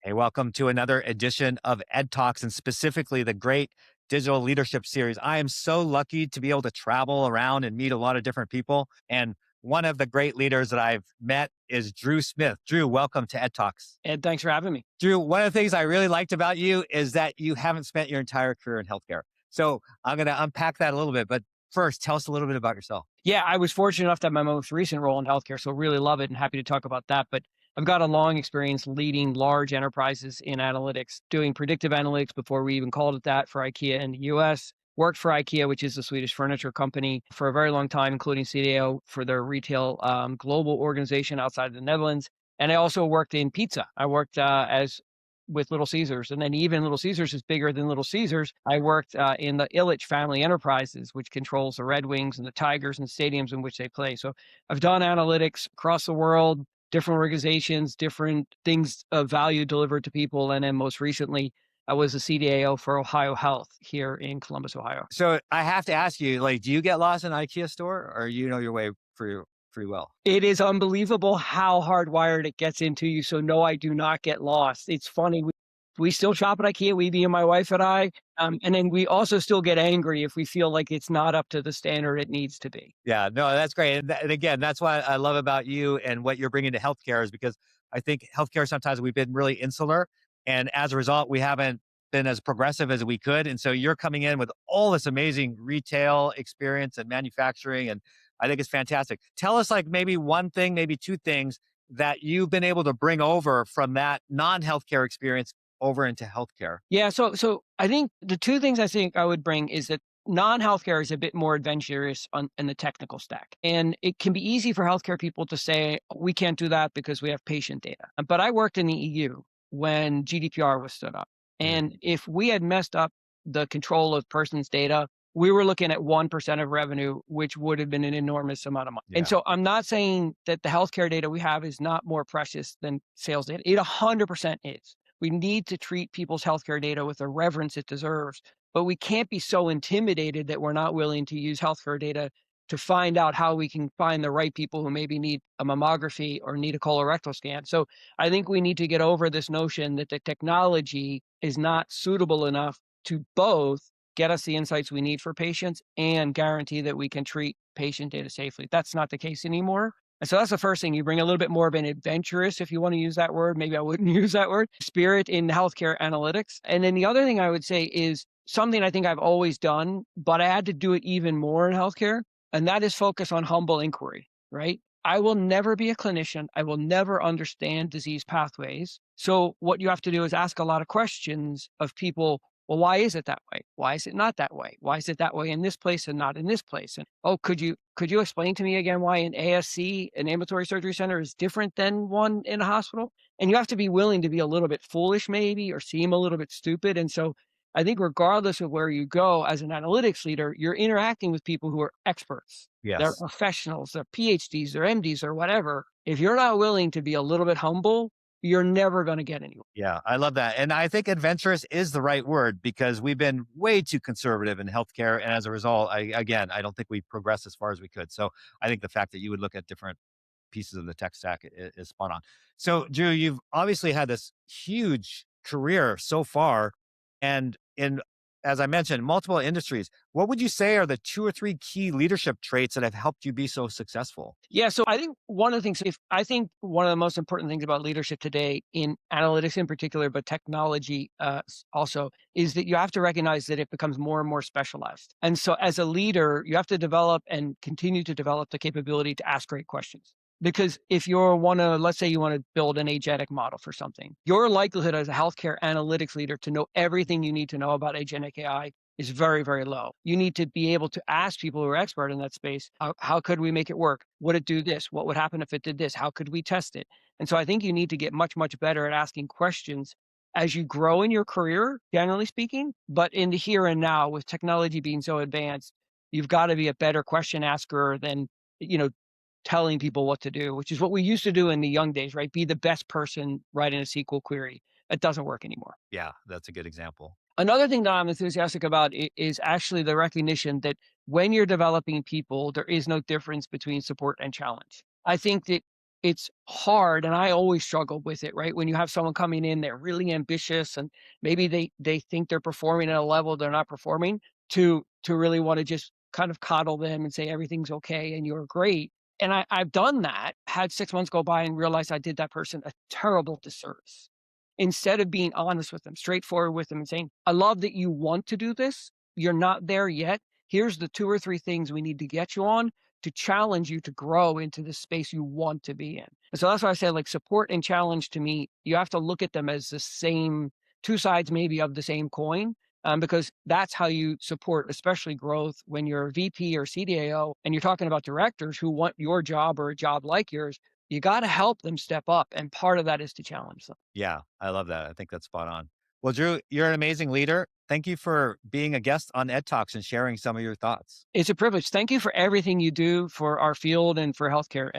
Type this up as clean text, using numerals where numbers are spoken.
Hey, welcome to another edition of EdTalks and specifically the great digital leadership series. I am so lucky to be able to travel around and meet a lot of different people. And one of the great leaders that I've met is Drew Smith. Drew, welcome to EdTalks. Ed, thanks for having me. Drew, one of the things I really liked about you is that you haven't spent your entire career in healthcare. So I'm going to unpack that a little bit. But first, tell us a little bit about yourself. Yeah, I was fortunate enough to have my most recent role in healthcare, so really love it and happy to talk about that. But I've got a long experience leading large enterprises in analytics, doing predictive analytics before we even called it that for IKEA in the US. Worked for IKEA, which is a Swedish furniture company, for a very long time, including CDAO for their retail global organization outside of the Netherlands. And I also worked in pizza. I worked as with Little Caesars. And then even Little Caesars is bigger than Little Caesars. I worked in the Ilitch Family Enterprises, which controls the Red Wings and the Tigers and stadiums in which they play. So I've done analytics across the world, different organizations, different things of value delivered to people. And then most recently, I was a CDAO for OhioHealth here in Columbus, Ohio. So I have to ask you, like, do you get lost in an IKEA store or you know your way pretty well? It is unbelievable how hardwired it gets into you. So no, I do not get lost. It's funny. We still shop at IKEA, we being my wife and I. And then we also still get angry if we feel like it's not up to the standard it needs to be. Yeah, no, that's great. And again, that's what I love about you and what you're bringing to healthcare is because I think healthcare sometimes we've been really insular. And as a result, we haven't been as progressive as we could. And so you're coming in with all this amazing retail experience and manufacturing. And I think it's fantastic. Tell us, like, maybe one thing, maybe two things that you've been able to bring over from that non healthcare experience over into healthcare. Yeah, so I think the two things I think I would bring is that non-healthcare is a bit more adventurous in the technical stack. And it can be easy for healthcare people to say, we can't do that because we have patient data. But I worked in the EU when GDPR was stood up. And if we had messed up the control of person's data, we were looking at 1% of revenue, which would have been an enormous amount of money. Yeah. And so I'm not saying that the healthcare data we have is not more precious than sales data. It 100% is. We need to treat people's healthcare data with the reverence it deserves, but we can't be so intimidated that we're not willing to use healthcare data to find out how we can find the right people who maybe need a mammography or need a colorectal scan. So I think we need to get over this notion that the technology is not suitable enough to both get us the insights we need for patients and guarantee that we can treat patient data safely. That's not the case anymore. And so that's the first thing. You bring a little bit more of an adventurous, if you want to use that word, maybe I wouldn't use that word, spirit in healthcare analytics. And then the other thing I would say is something I think I've always done, but I had to do it even more in healthcare. And that is focus on humble inquiry, right? I will never be a clinician. I will never understand disease pathways. So what you have to do is ask a lot of questions of people. Well, why is it that way? Why is it not that way? Why is it that way in this place and not in this place? And oh, could you explain to me again why an ASC, an ambulatory surgery center, is different than one in a hospital? And you have to be willing to be a little bit foolish, maybe, or seem a little bit stupid. And so I think regardless of where you go as an analytics leader, you're interacting with people who are experts. They're Yes. professionals, they're PhDs, they're MDs, or whatever. If you're not willing to be a little bit humble, you're never going to get anywhere. Yeah, I love that. And I think adventurous is the right word because we've been way too conservative in healthcare. And as a result, I don't think we progressed as far as we could. So I think the fact that you would look at different pieces of the tech stack is spot on. So, Drew, you've obviously had this huge career so far. And in, as I mentioned, multiple industries. What would you say are the two or three key leadership traits that have helped you be so successful? Yeah, so I think one of the things, if I think one of the most important things about leadership today in analytics in particular, but technology also, is that you have to recognize that it becomes more and more specialized. And so as a leader, you have to develop and continue to develop the capability to ask great questions. Because if let's say you want to build an agentic model for something, your likelihood as a healthcare analytics leader to know everything you need to know about agentic AI is very, very low. You need to be able to ask people who are expert in that space, how could we make it work? Would it do this? What would happen if it did this? How could we test it? And so I think you need to get much, much better at asking questions as you grow in your career, generally speaking, but in the here and now with technology being so advanced, you've got to be a better question asker than, telling people what to do, which is what we used to do in the young days, right? Be the best person writing a SQL query. It doesn't work anymore. Yeah, that's a good example. Another thing that I'm enthusiastic about is actually the recognition that when you're developing people, there is no difference between support and challenge. I think that it's hard, and I always struggle with it, right? When you have someone coming in, they're really ambitious, and maybe they think they're performing at a level they're not performing, to really wanna just kind of coddle them and say, "Everything's okay, and you're great." And I've done that, had 6 months go by and realized I did that person a terrible disservice. Instead of being honest with them, straightforward with them and saying, "I love that you want to do this. You're not there yet. Here's the 2 or 3 things we need to get you on to challenge you to grow into the space you want to be in." And so that's why I say, like, support and challenge to me, you have to look at them as the same 2 sides maybe of the same coin, because that's how you support, especially growth when you're a VP or CDAO and you're talking about directors who want your job or a job like yours. You gotta help them step up, and part of that is to challenge them. Yeah, I love that. I think that's spot on. Well, Drew, you're an amazing leader. Thank you for being a guest on Ed Talks and sharing some of your thoughts. It's a privilege. Thank you for everything you do for our field and for healthcare.